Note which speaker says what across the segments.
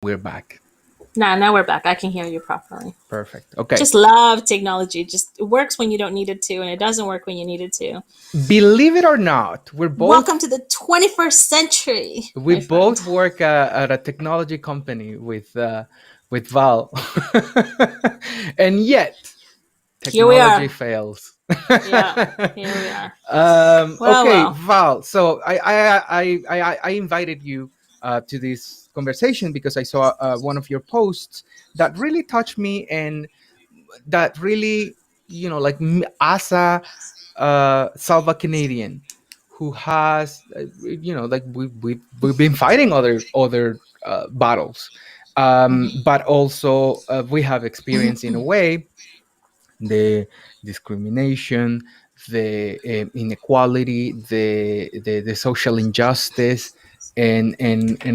Speaker 1: We're back.
Speaker 2: Now we're back. I can hear you properly.
Speaker 1: Perfect. Okay.
Speaker 2: Just love technology. Just it works when you don't need it to, and it doesn't work when you need it to.
Speaker 1: Believe it or not, we're
Speaker 2: Welcome
Speaker 1: both
Speaker 2: to the 21st century,
Speaker 1: we
Speaker 2: my friend.
Speaker 1: both work at a technology company with Val, and yet
Speaker 2: Here we
Speaker 1: technology
Speaker 2: are.
Speaker 1: fails.
Speaker 2: Yeah, here we are. Well,
Speaker 1: Okay,
Speaker 2: well.
Speaker 1: Val. So I invited you to this conversation because I saw one of your posts that really touched me, and that really, like as a Salva Canadian who has, like we've been fighting other battles, but also we have experience in a way the discrimination, the inequality, the social injustice, and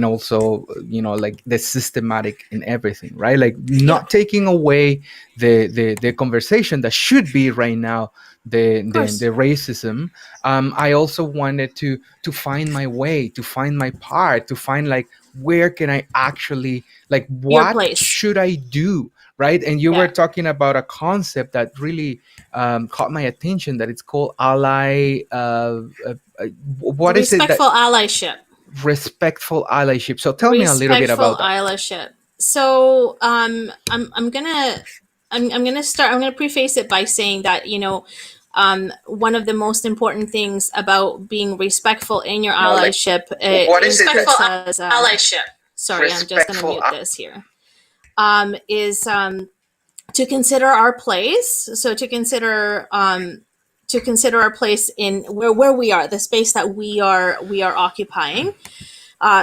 Speaker 1: also like the systematic in everything, right? Like
Speaker 2: Yeah,
Speaker 1: not taking away the conversation that should be right now,
Speaker 2: of
Speaker 1: the
Speaker 2: course.
Speaker 1: racism. I also wanted to find my way, to find my part, to find like where can I actually, like
Speaker 2: Your
Speaker 1: what
Speaker 2: place.
Speaker 1: should I do, right? And you were
Speaker 2: Yeah.
Speaker 1: talking about a concept that really caught my attention. That it's called ally. What is it that
Speaker 2: Respectful allyship.
Speaker 1: respectful allyship? So tell me a little bit
Speaker 2: Respectful
Speaker 1: about that.
Speaker 2: allyship. So I'm gonna start. I'm gonna preface it by saying that one of the most important things about being respectful in your
Speaker 1: No, like
Speaker 2: allyship
Speaker 1: what is it that
Speaker 2: includes as
Speaker 1: allyship?
Speaker 2: sorry, I'm just gonna
Speaker 1: Respectful.
Speaker 2: mute this here. Is to consider our place. So to consider our place in where we are, the space that we are occupying.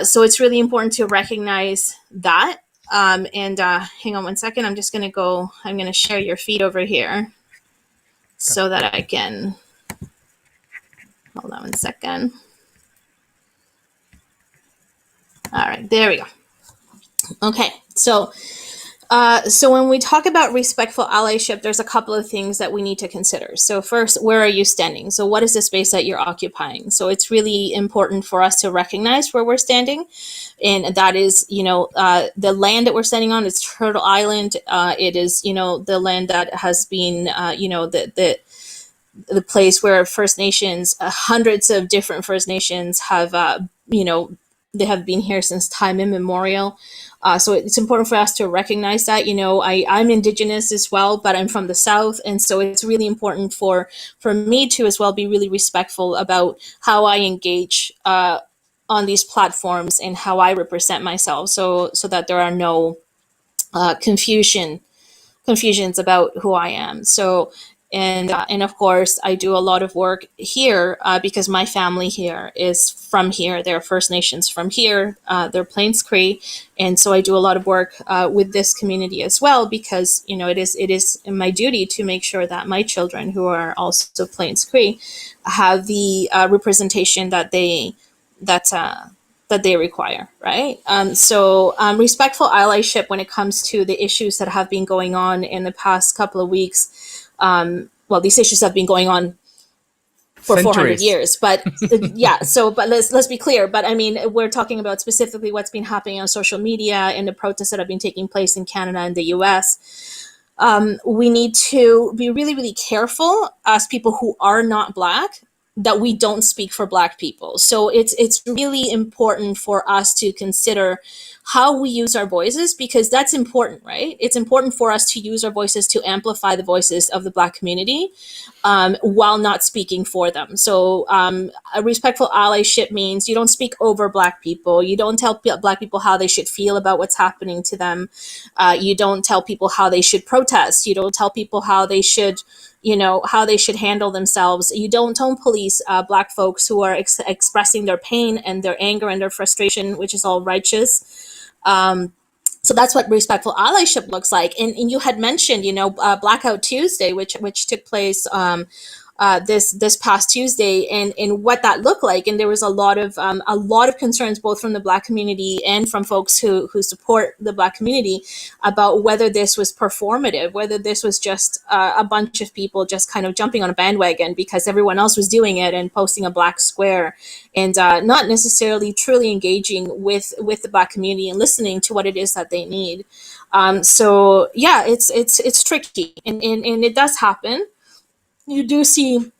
Speaker 2: So it's really important to recognize that. And hang on one second. I'm just going to go. I'm going to share your feed over here
Speaker 1: Okay.
Speaker 2: so that I can. Hold on one second. All right, there we go. Okay, so when we talk about respectful allyship, there's a couple of things that we need to consider. So first, where are you standing? So what is the space that you're occupying? So it's really important for us to recognize where we're standing, and that is, the land that we're standing on is Turtle Island. It is, the land that has been, the place where First Nations, hundreds of different First Nations have, they have been here since time immemorial. So it's important for us to recognize that. I'm Indigenous as well, but I'm from the South, and so it's really important for me to as well be really respectful about how I engage on these platforms and how I represent myself, so that there are no confusions about who I am. So, and of course, I do a lot of work here because my family here is from here. They're First Nations from here. They're Plains Cree, and so I do a lot of work with this community as well because it is my duty to make sure that my children, who are also Plains Cree, have the representation that that they require, right? So respectful allyship when it comes to the issues that have been going on in the past couple of weeks. Well, these issues have been going on for 400
Speaker 1: Centuries.
Speaker 2: years, but yeah. So, but let's be clear. But I mean, we're talking about specifically what's been happening on social media and the protests that have been taking place in Canada and the U.S. We need to be really, really careful as people who are not Black that we don't speak for Black people. So it's really important for us to consider how we use our voices because that's important, right? It's important for us to use our voices to amplify the voices of the Black community while not speaking for them. So a respectful allyship means you don't speak over Black people. You don't tell Black people how they should feel about what's happening to them. You don't tell people how they should protest. You don't tell people how they should, how they should handle themselves. You don't police Black folks who are expressing their pain and their anger and their frustration, which is all righteous. So that's what respectful allyship looks like. And you had mentioned, Blackout Tuesday, which took place this past Tuesday, and what that looked like. And there was a lot of concerns both from the Black community and from folks who support the Black community about whether this was performative, whether this was just a bunch of people just kind of jumping on a bandwagon because everyone else was doing it and posting a black square, and not necessarily truly engaging with the Black community and listening to what it is that they need. So yeah, it's tricky, and it does happen. You do see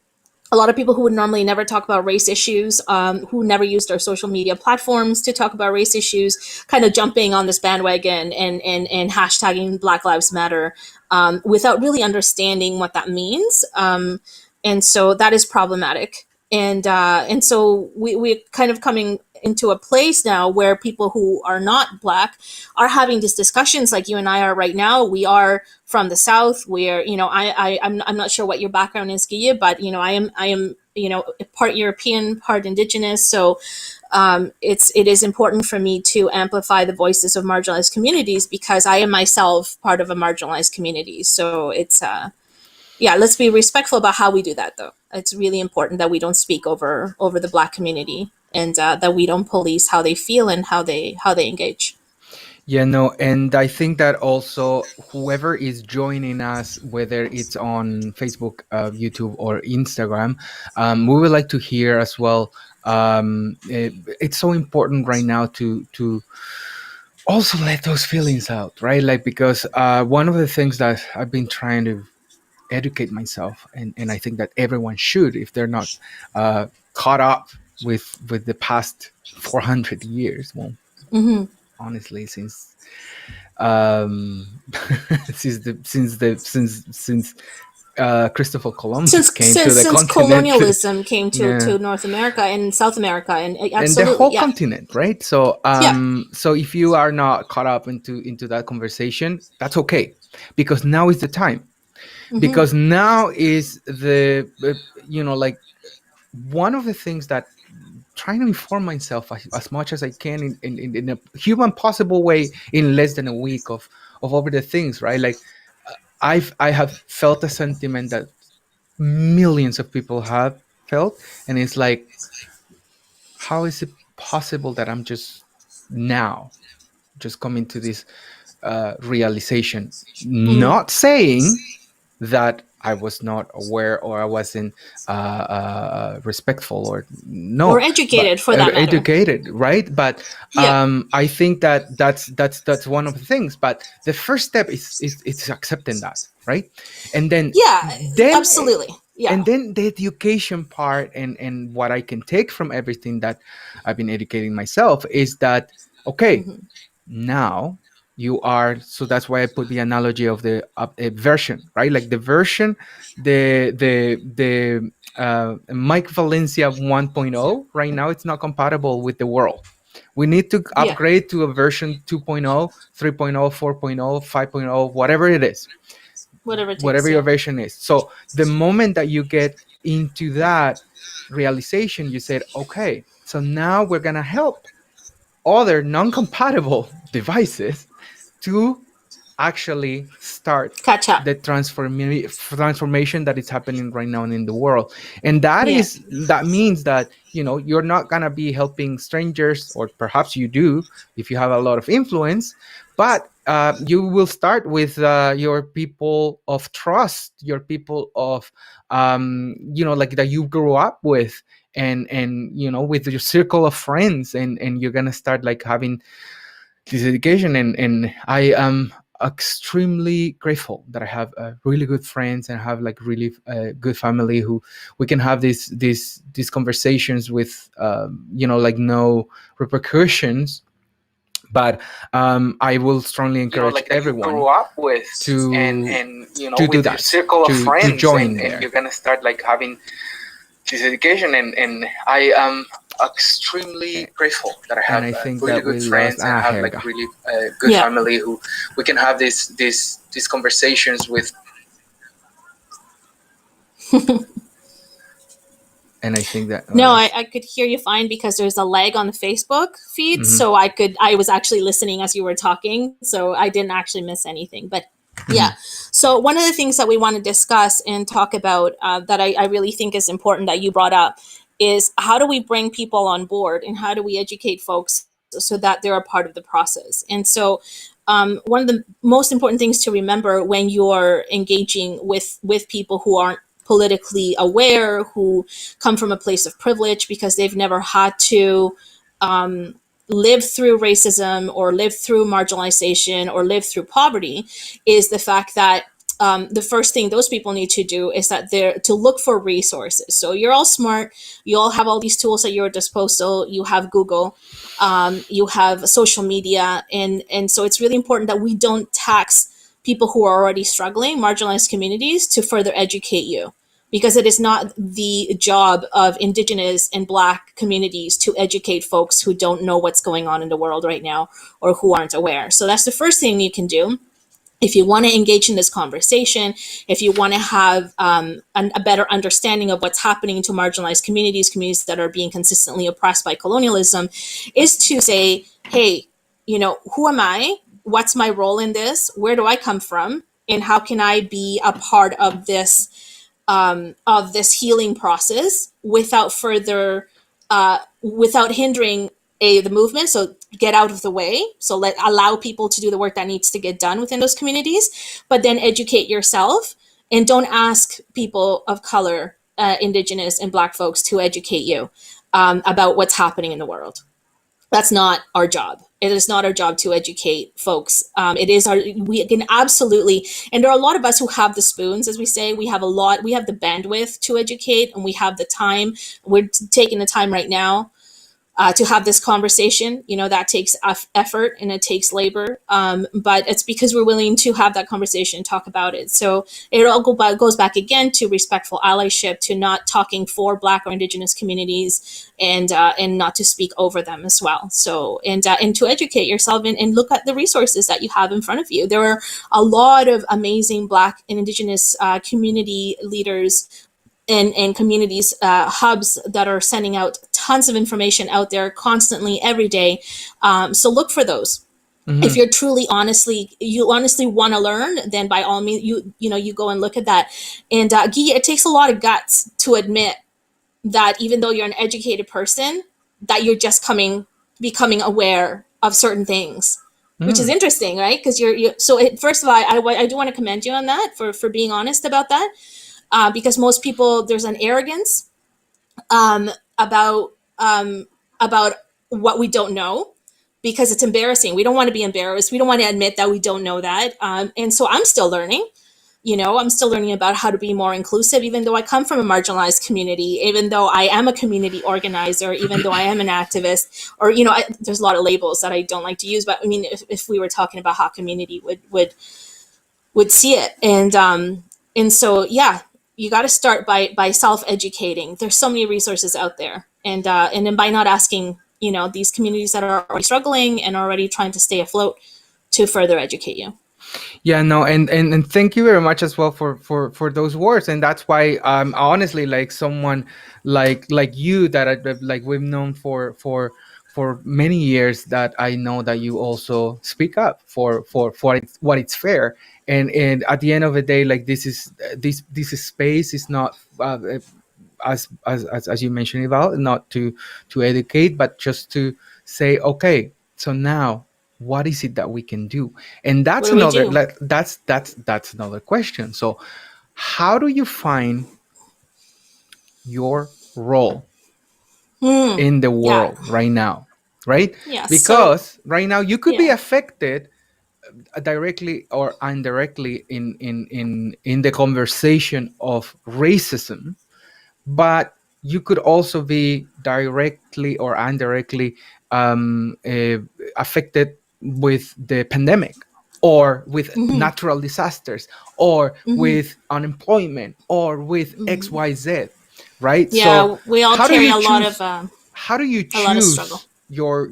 Speaker 2: a lot of people who would normally never talk about race issues, who never used our social media platforms to talk about race issues, kind of jumping on this bandwagon and hashtagging Black Lives Matter, without really understanding what that means. And so that is problematic. And so we're kind of coming into a place now where people who are not Black are having these discussions like you and I are right now. We are from the South, where, I'm not sure what your background is, Gia, but I am part European, part Indigenous. So it is important for me to amplify the voices of marginalized communities because I am myself part of a marginalized community. So it's yeah, let's be respectful about how we do that, though. It's really important that we don't speak over the Black community, and that we don't police how they feel and how they engage.
Speaker 1: Yeah, no, and I think that also whoever is joining us, whether it's on Facebook, YouTube, or Instagram, we would like to hear as well. It's so important right now to also let those feelings out, right? Like, because one of the things that I've been trying to educate myself, and I think that everyone should, if they're not caught up with the past 400 years. Well,
Speaker 2: Hmm.
Speaker 1: honestly, um since Christopher Columbus
Speaker 2: Since
Speaker 1: came to
Speaker 2: since
Speaker 1: the
Speaker 2: since
Speaker 1: continent.
Speaker 2: colonialism came
Speaker 1: Yeah,
Speaker 2: to North America and South America, and
Speaker 1: and the
Speaker 2: absolutely,
Speaker 1: whole
Speaker 2: yeah,
Speaker 1: continent, right? So
Speaker 2: yeah,
Speaker 1: so if you are not caught up into that conversation, that's okay, because now is the time.
Speaker 2: hmm,
Speaker 1: Because now is the like, one of the things that trying to inform myself as much as I can in a human possible way in less than a week of over the things, right? Like, I have felt a sentiment that millions of people have felt, and it's like, how is it possible that I'm just now just coming to this realization?
Speaker 2: hmm,
Speaker 1: Not saying that I was not aware or I wasn't respectful, or
Speaker 2: or
Speaker 1: no, but
Speaker 2: educated for that matter.
Speaker 1: educated, right? But
Speaker 2: Yeah,
Speaker 1: I think that that's one of the things. But the first step is accepting that, right? And
Speaker 2: yeah,
Speaker 1: then
Speaker 2: absolutely, yeah,
Speaker 1: and then the education part, and what I can take from everything that I've been educating myself is that, okay,
Speaker 2: hmm,
Speaker 1: now you are, so that's why I put the analogy of the version, right? Like the version, the Mike Valencia 1.0 right now, it's not compatible with the world. We need to
Speaker 2: yeah,
Speaker 1: upgrade to a version 2.0, 3.0, 4.0, 5.0, whatever it is,
Speaker 2: whatever it
Speaker 1: whatever
Speaker 2: takes.
Speaker 1: your
Speaker 2: Yeah,
Speaker 1: version is. So the moment that you get into that realization, you said, okay, so now we're gonna help other non-compatible devices to actually start
Speaker 2: catch up.
Speaker 1: the transformation that is happening right now in the world. And
Speaker 2: Yeah,
Speaker 1: that means that, you're not going to be helping strangers, or perhaps you do if you have a lot of influence, but you will start with your people of trust, your people of like that you grew up with, and with your circle of friends, and you're gonna start like having this education. And I am extremely grateful that I have really good friends, and have like really good family, who we can have these conversations with, like no repercussions. But I will strongly encourage
Speaker 3: like that you grew
Speaker 1: everyone
Speaker 3: up with, and
Speaker 1: to do
Speaker 3: with your
Speaker 1: that,
Speaker 3: circle of
Speaker 1: to
Speaker 3: friends,
Speaker 1: join
Speaker 3: and you're
Speaker 1: there.
Speaker 3: gonna start like having this education. And I am extremely grateful that I
Speaker 1: And
Speaker 3: have
Speaker 1: I think
Speaker 3: really
Speaker 1: that
Speaker 3: good
Speaker 1: we lost
Speaker 3: friends and have like
Speaker 1: Helga.
Speaker 3: really good
Speaker 2: yeah.
Speaker 3: family who we can have these conversations with.
Speaker 1: And I think that
Speaker 2: No, I could hear you fine because there's a lag on the Facebook feed,
Speaker 1: mhm.
Speaker 2: so I was actually listening as you were talking, so I didn't actually miss anything. But Yeah. So one of the things that we want to discuss and talk about that I really think is important that you brought up is how do we bring people on board and how do we educate folks so that they're a part of the process. And so one of the most important things to remember when you're engaging with people who aren't politically aware, who come from a place of privilege because they've never had to um, live through racism or live through marginalization or live through poverty, is the fact that the first thing those people need to do is that they're to look for resources. So you're all smart, you all have all these tools at your disposal. You have Google, you have social media, and so it's really important that we don't tax people who are already struggling, marginalized communities, to further educate you, because it is not the job of indigenous and black communities to educate folks who don't know what's going on in the world right now or who aren't aware. So that's the first thing you can do if you want to engage in this conversation, if you want to have a better understanding of what's happening to marginalized communities, communities that are being consistently oppressed by colonialism, is to say, hey, who am I? What's my role in this? Where do I come from? And how can I be a part of this healing process without further, without hindering the movement? So get out of the way. So allow people to do the work that needs to get done within those communities, but then educate yourself and don't ask people of color, indigenous and black folks to educate you about what's happening in the world. That's not our job. It is not our job to educate folks. It is we can absolutely, and there are a lot of us who have the spoons, as we say. We have the bandwidth to educate, and we have the time. We're taking the time right now to have this conversation. That takes effort and it takes labor, but it's because we're willing to have that conversation, talk about it. So it all goes back again to respectful allyship, to not talking for black or indigenous communities, and not to speak over them as well. So and to educate yourself and look at the resources that you have in front of you. There are a lot of amazing black and indigenous community leaders and communities, hubs that are sending out tons of information out there constantly every day. So look for those. If
Speaker 1: Hmm.
Speaker 2: you're you honestly want to learn, then by all means, you go and look at that. And Guy, it takes a lot of guts to admit that even though you're an educated person, that you're just becoming aware of certain things, which is
Speaker 1: Mm.
Speaker 2: interesting, right? Because first of all, I do want to commend you on that for being honest about that, because most people, there's an arrogance um, about about what we don't know, because it's embarrassing. We don't want to be embarrassed. We don't want to admit that we don't know that. And so I'm still learning. I'm still learning about how to be more inclusive, even though I come from a marginalized community, even though I am a community organizer, even though I am an activist, or, there's a lot of labels that I don't like to use, but I mean, if we were talking about how community would see it. And so, yeah, you got to start by self-educating. There's so many resources out there. And then by not asking, these communities that are already struggling and already trying to stay afloat to further educate you.
Speaker 1: Yeah, no, and thank you very much as well for those words. And that's why honestly, like someone like you that like we've known for many years, that I know that you also speak up for what it's fair. And at the end of the day, like this space is not as you mentioned about, not to educate, but just to say, okay, so now what is it that we can do? And
Speaker 2: What
Speaker 1: that's
Speaker 2: do we
Speaker 1: another
Speaker 2: do?
Speaker 1: like that's another question. So how do you find your role
Speaker 2: Hmm.
Speaker 1: in the
Speaker 2: Yeah.
Speaker 1: world right now, right?
Speaker 2: Yeah. So,
Speaker 1: Because right now you could be
Speaker 2: yeah.
Speaker 1: affected directly or indirectly in the conversation of racism, but you could also be directly or indirectly affected with the pandemic, or with
Speaker 2: Hmm.
Speaker 1: natural disasters, or
Speaker 2: Hmm.
Speaker 1: with unemployment, or with XYZ, right? So
Speaker 2: Yeah. We all
Speaker 1: how do
Speaker 2: carry
Speaker 1: you choose how do you
Speaker 2: a lot of struggle.
Speaker 1: choose your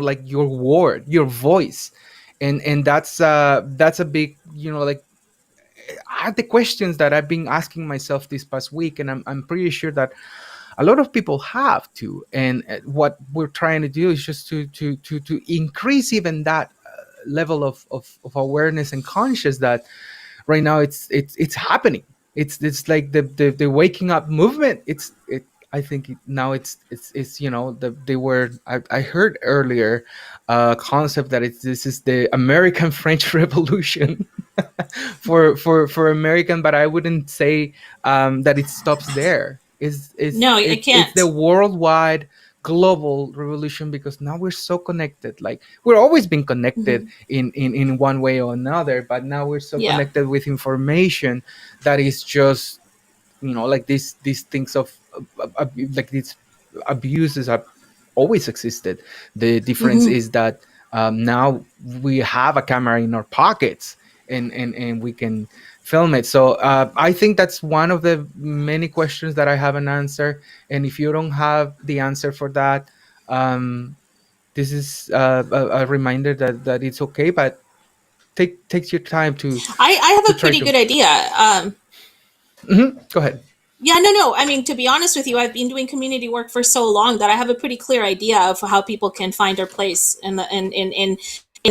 Speaker 1: like your word, your voice? And that's a big, like, are the questions that I've been asking myself this past week, and I'm pretty sure that a lot of people have to. And what we're trying to do is just to increase even that. level of awareness and conscious that right now it's happening. It's like the waking up movement. I think now it's they were I heard earlier concept that this is the American French Revolution for American, but I wouldn't say that it stops there.
Speaker 2: No, it
Speaker 1: It's the
Speaker 2: can't.
Speaker 1: worldwide global revolution, because now we're so connected. Like, we're always been connected
Speaker 2: Hmm.
Speaker 1: in one way or another, but now we're so
Speaker 2: Yeah.
Speaker 1: connected with information that is just, like these things like these abuses have always existed. The difference
Speaker 2: Hmm.
Speaker 1: is that now we have a camera in our pockets, and we can film it. So I think that's one of the many questions that I haven't answered. And if you don't have the answer for that, this is a reminder that it's okay, but takes your time
Speaker 2: I
Speaker 1: to
Speaker 2: have a
Speaker 1: try
Speaker 2: pretty
Speaker 1: to.
Speaker 2: good idea.
Speaker 1: Go ahead.
Speaker 2: Yeah, no. I mean, to be honest with you, I've been doing community work for so long that I have a pretty clear idea of how people can find their place in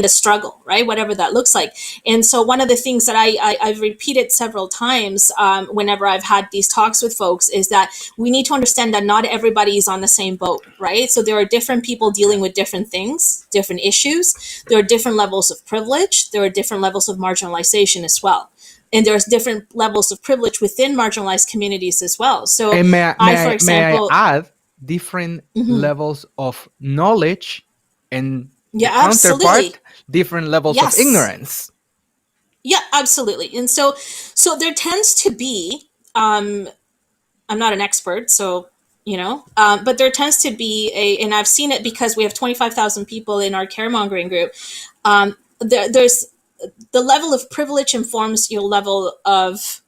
Speaker 2: the struggle, right? Whatever that looks like. And so, one of the things that I've repeated several times whenever I've had these talks with folks is that we need to understand that not everybody is on the same boat, right? So there are different people dealing with different things, different issues. There are different levels of privilege. There are different levels of marginalization as well, and there's different levels of privilege within marginalized communities as well. So
Speaker 1: And
Speaker 2: for
Speaker 1: may I
Speaker 2: example,
Speaker 1: add, different
Speaker 2: mhm,
Speaker 1: levels of knowledge, and the
Speaker 2: yeah,
Speaker 1: counterpart,
Speaker 2: absolutely.
Speaker 1: different levels of
Speaker 2: Yes.
Speaker 1: ignorance.
Speaker 2: Yeah, absolutely. And so there tends to be, I'm not an expert, so, but there tends to be and I've seen it because we have 25,000 people in our caremongering group. There's the level of privilege informs your level of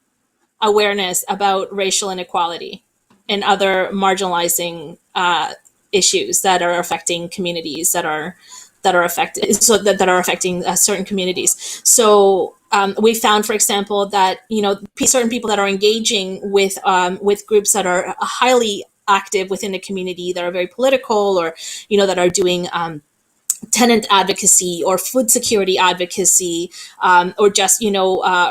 Speaker 2: awareness about racial inequality and other marginalizing issues that are affecting communities that are affected that are affecting certain communities. So we found, for example, that certain people that are engaging with groups that are highly active within the community, that are very political, or that are doing tenant advocacy or food security advocacy, or just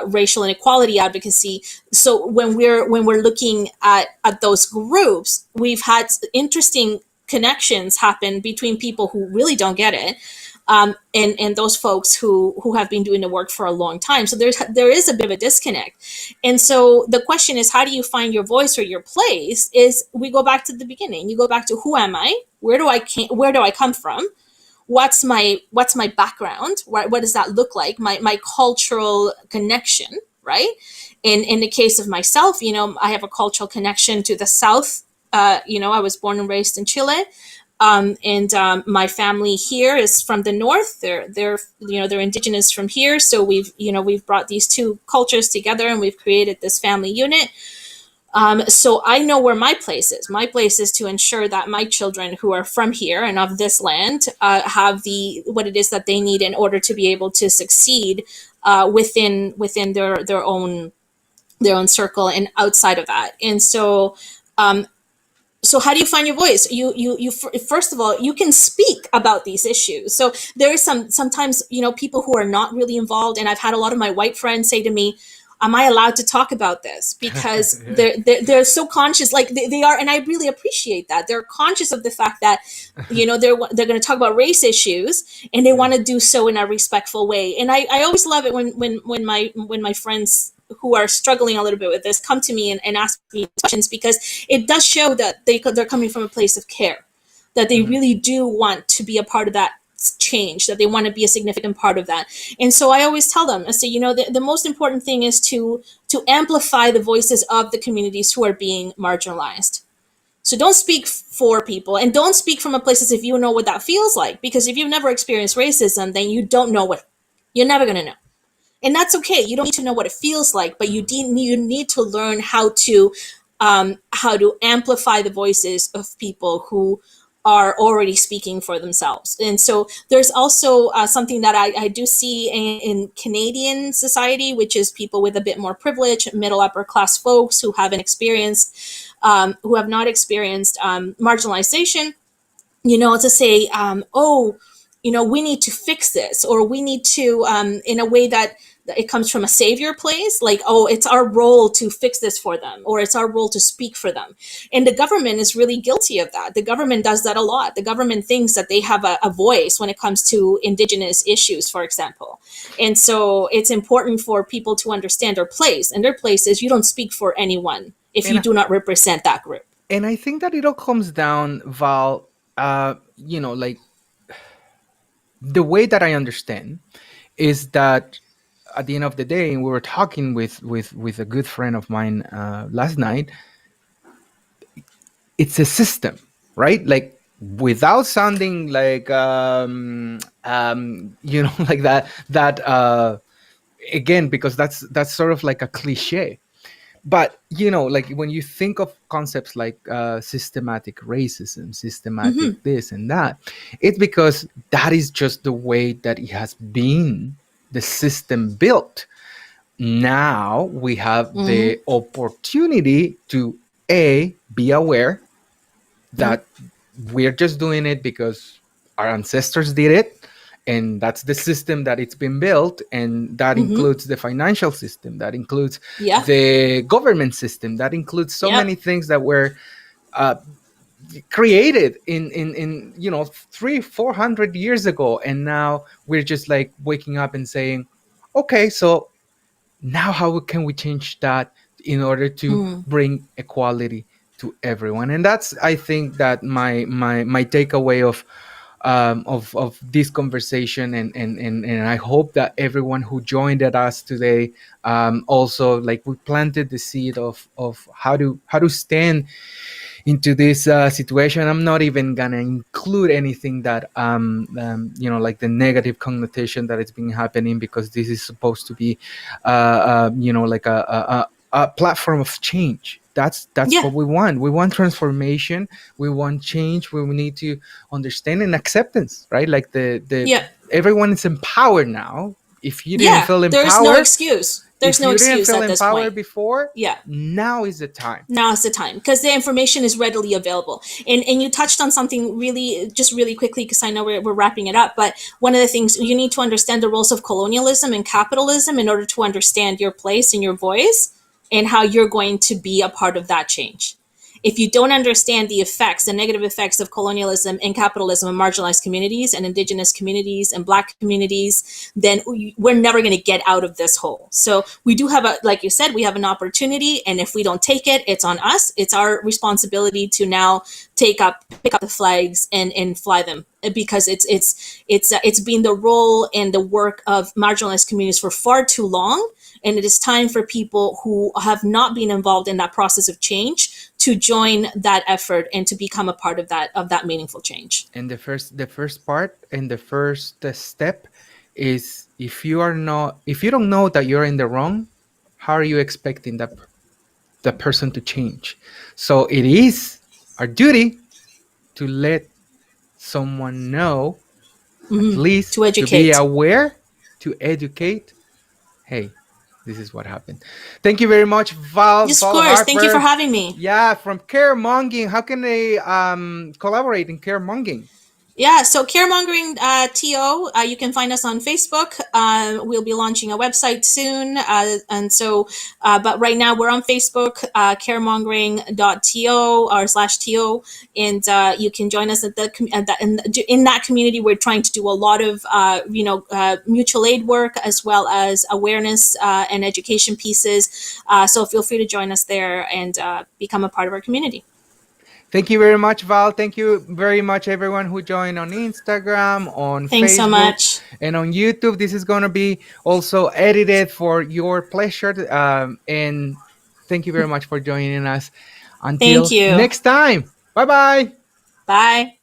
Speaker 2: racial inequality advocacy. So when we're looking at those groups, we've had interesting connections happen between people who really don't get it, and those folks who have been doing the work for a long time. So there is a bit of a disconnect. And so the question is, how do you find your voice or your place? Is we go back to the beginning. You go back to, who am I? Where do I come from? What's my background? What does that look like? My cultural connection, right? In the case of myself, I have a cultural connection to the South. I was born and raised in Chile, and my family here is from the north. They're indigenous from here, so we've brought these two cultures together, and we've created this family unit. So I know where my place is. My place is to ensure that my children who are from here and of this land have what it is that they need in order to be able to succeed within their own circle and outside of that. And so how do you find your voice? You first of all, you can speak about these issues. So there is sometimes people who are not really involved, and I've had a lot of my white friends say to me, am I allowed to talk about this? Because
Speaker 1: Yeah.
Speaker 2: they're so conscious, like they are, and I really appreciate that they're conscious of the fact that they're going to talk about race issues, and they
Speaker 1: Yeah.
Speaker 2: want to do so in a respectful way. And I always love it when my friends who are struggling a little bit with this come to me and ask me questions, because it does show that they're coming from a place of care, that they
Speaker 1: Mhm.
Speaker 2: really do want to be a part of that change, that they want to be a significant part of that. And so I always tell them, I say, the most important thing is to amplify the voices of the communities who are being marginalized. So don't speak for people, and don't speak from a place as if you know what that feels like, because if you've never experienced racism, then you don't know what, you're never going to know. And that's okay. You don't need to know what it feels like, but you need to learn how to amplify the voices of people who are already speaking for themselves. And so there's also something that I do see in Canadian society, which is people with a bit more privilege, middle upper class folks who have not experienced marginalization, to say, oh, we need to fix this, or we need to, in a way that it comes from a savior place, like, oh, it's our role to fix this for them, or it's our role to speak for them. And the government is really guilty of that. The government does that a lot. The government thinks that they have a voice when it comes to indigenous issues, for example. And so it's important for people to understand their place, and their place is you don't speak for anyone if you
Speaker 1: and
Speaker 2: do not represent that group.
Speaker 1: and I think that it all comes down, Val, like the way that I understand is that at the end of the day, and we were talking with a good friend of mine last night, it's a system, right? Like without sounding like like that again, because that's sort of like a cliche. But like when you think of concepts like systematic racism, systematic
Speaker 2: Mm-hmm.
Speaker 1: this and that, it's because that is just the way that it has been, the system built. Now we have
Speaker 2: Mm-hmm.
Speaker 1: the opportunity to be aware
Speaker 2: Mm-hmm.
Speaker 1: that we're just doing it because our ancestors did it, and that's the system that it's been built, and that
Speaker 2: Mm-hmm.
Speaker 1: includes the financial system, that includes
Speaker 2: Yeah.
Speaker 1: the government system, that includes so
Speaker 2: Yep.
Speaker 1: many things that were uh, created in 300-400 years ago, and now we're just like waking up and saying, okay, so now how can we change that in order to
Speaker 2: Mm.
Speaker 1: bring equality to everyone? And that's, I think, that my takeaway of this conversation, and I hope that everyone who joined us today also, like, we planted the seed of how to stand into this situation. I'm not even gonna include anything that like the negative connotation that it's been happening, because this is supposed to be like a platform of change. That's
Speaker 2: Yeah.
Speaker 1: what we want. We want transformation. We want change. We need to understand and acceptance, right? Like the
Speaker 2: Yeah.
Speaker 1: everyone is empowered now. If you didn't
Speaker 2: Yeah.
Speaker 1: feel
Speaker 2: There's no
Speaker 1: empowered,
Speaker 2: excuse. There's
Speaker 1: if
Speaker 2: no
Speaker 1: you didn't
Speaker 2: excuse
Speaker 1: feel
Speaker 2: at this
Speaker 1: empowered
Speaker 2: point.
Speaker 1: before,
Speaker 2: Yeah.
Speaker 1: now is the time.
Speaker 2: Now is the time, because the information is readily available. And you touched on something really, just really quickly, because I know we're wrapping it up, but one of the things, you need to understand the roles of colonialism and capitalism in order to understand your place and your voice, and how you're going to be a part of that change. If you don't understand the effects, the negative effects of colonialism and capitalism on marginalized communities and indigenous communities and black communities, then we're never going to get out of this hole. So we do have like you said, we have an opportunity, and if we don't take it, it's on us. It's our responsibility to now pick up the flags and fly them, because it's been the role and the work of marginalized communities for far too long. And it is time for people who have not been involved in that process of change to join that effort and to become a part of that meaningful change.
Speaker 1: And the first part and the first step is, if you don't know that you're in the wrong, how are you expecting the person to change? So it is our duty to let someone know, at
Speaker 2: Mm-hmm.
Speaker 1: least
Speaker 2: To
Speaker 1: to be
Speaker 2: educate.
Speaker 1: aware, to educate. Hey, this is what happened. Thank you very much,
Speaker 2: Yes, of
Speaker 1: Val
Speaker 2: course. Thank you for
Speaker 1: Harper.
Speaker 2: having me.
Speaker 1: Yeah, from caremonging. How can they collaborate in caremonging?
Speaker 2: Yeah, so Caremongering TO, you can find us on Facebook. We'll be launching a website soon. But right now we're on Facebook, caremongering.to or /to, and you can join us in that community. We're trying to do a lot of, mutual aid work, as well as awareness and education pieces. So feel free to join us there and become a part of our community.
Speaker 1: Thank you very much, Val. Thank you very much, everyone who joined on Instagram, on
Speaker 2: Thanks so
Speaker 1: Facebook,
Speaker 2: much.
Speaker 1: and on YouTube. This is going to be also edited for your pleasure. And thank you very much for joining us.
Speaker 2: Thank
Speaker 1: Until
Speaker 2: you.
Speaker 1: next time. Bye bye.
Speaker 2: Bye.